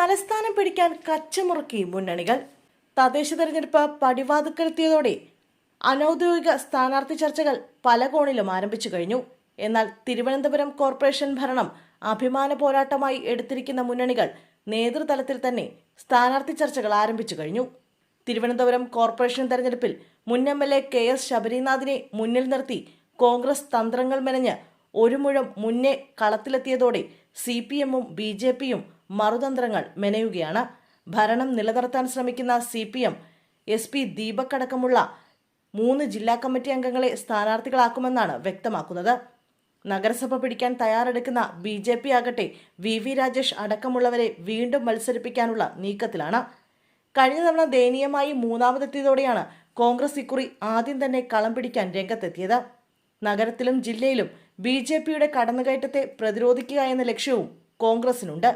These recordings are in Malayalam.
തലസ്ഥാനം പിടിക്കാൻ കച്ചമുറുക്കി മുന്നണികൾ. തദ്ദേശ തെരഞ്ഞെടുപ്പ് പടിവാതുക്കലെത്തിയതോടെ അനൌദ്യോഗിക സ്ഥാനാർത്ഥി ചർച്ചകൾ പല കോണിലും ആരംഭിച്ചു കഴിഞ്ഞു. എന്നാൽ തിരുവനന്തപുരം കോർപ്പറേഷൻ ഭരണം അഭിമാന പോരാട്ടമായി എടുത്തിരിക്കുന്ന മുന്നണികൾ നേതൃതലത്തിൽ തന്നെ സ്ഥാനാർത്ഥി ചർച്ചകൾ ആരംഭിച്ചു കഴിഞ്ഞു. തിരുവനന്തപുരം കോർപ്പറേഷൻ തെരഞ്ഞെടുപ്പിൽ മുൻ MLA KS ശബരിനാഥിനെ മുന്നിൽ നിർത്തി കോൺഗ്രസ് തന്ത്രങ്ങൾ മെനഞ്ഞ് ഒരു മുഴം മുന്നേ കളത്തിലെത്തിയതോടെ CPM-ഉം BJP-യും മറുതന്ത്രങ്ങൾ മെനയുകയാണ്. ഭരണം നിലനിർത്താൻ ശ്രമിക്കുന്ന CPM SP ദീപക് അടക്കമുള്ള 3 ജില്ലാ കമ്മിറ്റി അംഗങ്ങളെ സ്ഥാനാർത്ഥികളാക്കുമെന്നാണ് വ്യക്തമാക്കുന്നത്. നഗരസഭ പിടിക്കാൻ തയ്യാറെടുക്കുന്ന BJP ആകട്ടെ VV രാജേഷ് അടക്കമുള്ളവരെ വീണ്ടും മത്സരിപ്പിക്കാനുള്ള നീക്കത്തിലാണ്. കഴിഞ്ഞ തവണ ദയനീയമായി മൂന്നാമതെത്തിയതോടെയാണ് കോൺഗ്രസ് ഇക്കുറി ആദ്യം തന്നെ കളം പിടിക്കാൻ രംഗത്തെത്തിയത്. നഗരത്തിലും ജില്ലയിലും BJP-യുടെ കടന്നുകയറ്റത്തെ പ്രതിരോധിക്കുക എന്ന ലക്ഷ്യവും കോൺഗ്രസിനുണ്ട്.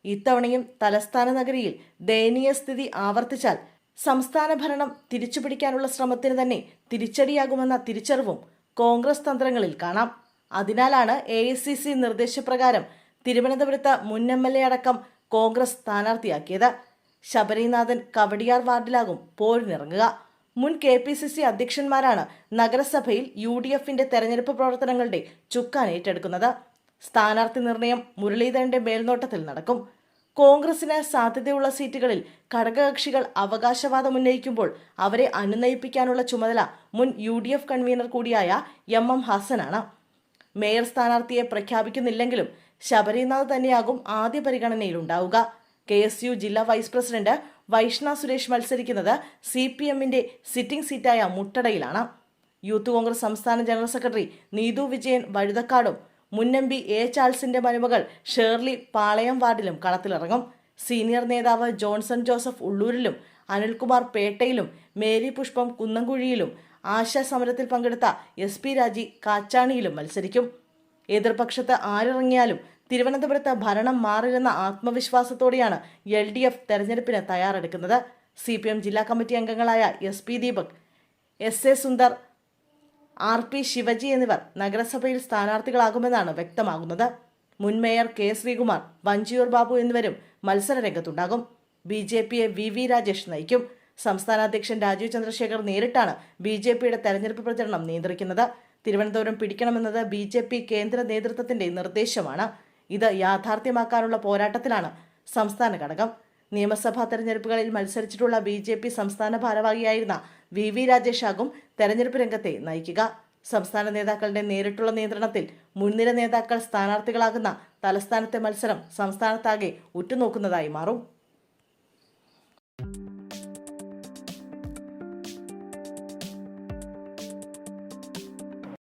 ഇത്തവണയും തലസ്ഥാന നഗരിയിൽ ദയനീയ സ്ഥിതി ആവർത്തിച്ചാൽ സംസ്ഥാന ഭരണം തിരിച്ചുപിടിക്കാനുള്ള ശ്രമത്തിന് തന്നെ തിരിച്ചടിയാകുമെന്ന തിരിച്ചറിവും കോൺഗ്രസ് തന്ത്രങ്ങളിൽ കാണാം. അതിനാലാണ് AICC നിർദ്ദേശപ്രകാരം തിരുവനന്തപുരത്ത് മുൻ MLA അടക്കം കോൺഗ്രസ് സ്ഥാനാർത്ഥിയാക്കിയത്. ശബരിനാഥൻ കവടിയാർ വാർഡിലാകും പോരിനിറങ്ങുക. മുൻ KPCC അധ്യക്ഷന്മാരാണ് നഗരസഭയിൽ UDF-ന്റെ തെരഞ്ഞെടുപ്പ് പ്രവർത്തനങ്ങളുടെ ചുക്കാൻ ഏറ്റെടുക്കുന്നത്. സ്ഥാനാർത്ഥി നിർണയം മുരളീധരന്റെ മേൽനോട്ടത്തിൽ നടക്കും. കോൺഗ്രസിന് സാധ്യതയുള്ള സീറ്റുകളിൽ ഘടകകക്ഷികൾ അവകാശവാദം ഉന്നയിക്കുമ്പോൾ അവരെ അനുനയിപ്പിക്കാനുള്ള ചുമതല മുൻ UDF കൺവീനർ കൂടിയായ MM ഹസനാണ്. മേയർ സ്ഥാനാർത്ഥിയെ പ്രഖ്യാപിക്കുന്നില്ലെങ്കിലും ശബരിനാഥ് തന്നെയാകും ആദ്യ പരിഗണനയിലുണ്ടാവുക. KSU ജില്ലാ വൈസ് പ്രസിഡന്റ് വൈഷ്ണ സുരേഷ് മത്സരിക്കുന്നത് CPM-ന്റെ സിറ്റിംഗ് സീറ്റായ മുട്ടടയിലാണ്. യൂത്ത് കോൺഗ്രസ് സംസ്ഥാന ജനറൽ സെക്രട്ടറി നീതു വിജയൻ വഴുതക്കാടും മുൻ MP A ചാൾസിന്റെ മരുമകൾ ഷേർലി പാളയം വാർഡിലും കളത്തിലിറങ്ങും. സീനിയർ നേതാവ് ജോൺസൺ ജോസഫ് ഉള്ളൂരിലും അനിൽകുമാർ പേട്ടയിലും മേരി പുഷ്പം കുന്നംകുഴിയിലും ആശ സമരത്തിൽ പങ്കെടുത്ത SP രാജി കാച്ചാണിയിലും മത്സരിക്കും. എതിർപക്ഷത്ത് ആരിറങ്ങിയാലും തിരുവനന്തപുരത്ത് ഭരണം മാറില്ലെന്ന ആത്മവിശ്വാസത്തോടെയാണ് LDF തെരഞ്ഞെടുപ്പിന് തയ്യാറെടുക്കുന്നത്. CPM ജില്ലാ കമ്മിറ്റി അംഗങ്ങളായ SP Deepak, SA Sundar, RP Shivaji എന്നിവർ നഗരസഭയിൽ സ്ഥാനാർത്ഥികളാകുമെന്നാണ് വ്യക്തമാകുന്നത്. മുൻ മേയർ K ശ്രീകുമാർ, വഞ്ചിയൂർ ബാബു എന്നിവരും മത്സര രംഗത്തുണ്ടാകും. BJP-യെ VV രാജേഷ് നയിക്കും. സംസ്ഥാന അധ്യക്ഷൻ രാജീവ് ചന്ദ്രശേഖർ നേരിട്ടാണ് BJP-യുടെ തെരഞ്ഞെടുപ്പ് പ്രചരണം നിയന്ത്രിക്കുന്നത്. തിരുവനന്തപുരം പിടിക്കണമെന്നത് BJP കേന്ദ്ര നേതൃത്വത്തിന്റെ നിർദ്ദേശമാണ്. ഇത് യാഥാർത്ഥ്യമാക്കാനുള്ള പോരാട്ടത്തിലാണ് സംസ്ഥാന ഘടകം. നിയമസഭാ തെരഞ്ഞെടുപ്പുകളിൽ മത്സരിച്ചിട്ടുള്ള BJP സംസ്ഥാന ഭാരവാഹിയായിരുന്ന VV രാജേഷ് ആകും തെരഞ്ഞെടുപ്പ് രംഗത്തെ നയിക്കുക. സംസ്ഥാന നേതാക്കളുടെ നേരിട്ടുള്ള നിയന്ത്രണത്തിൽ മുൻനിര നേതാക്കൾ സ്ഥാനാർത്ഥികളാകുന്ന തലസ്ഥാനത്തെ മത്സരം സംസ്ഥാനത്താകെ ഉറ്റുനോക്കുന്നതായി മാറും.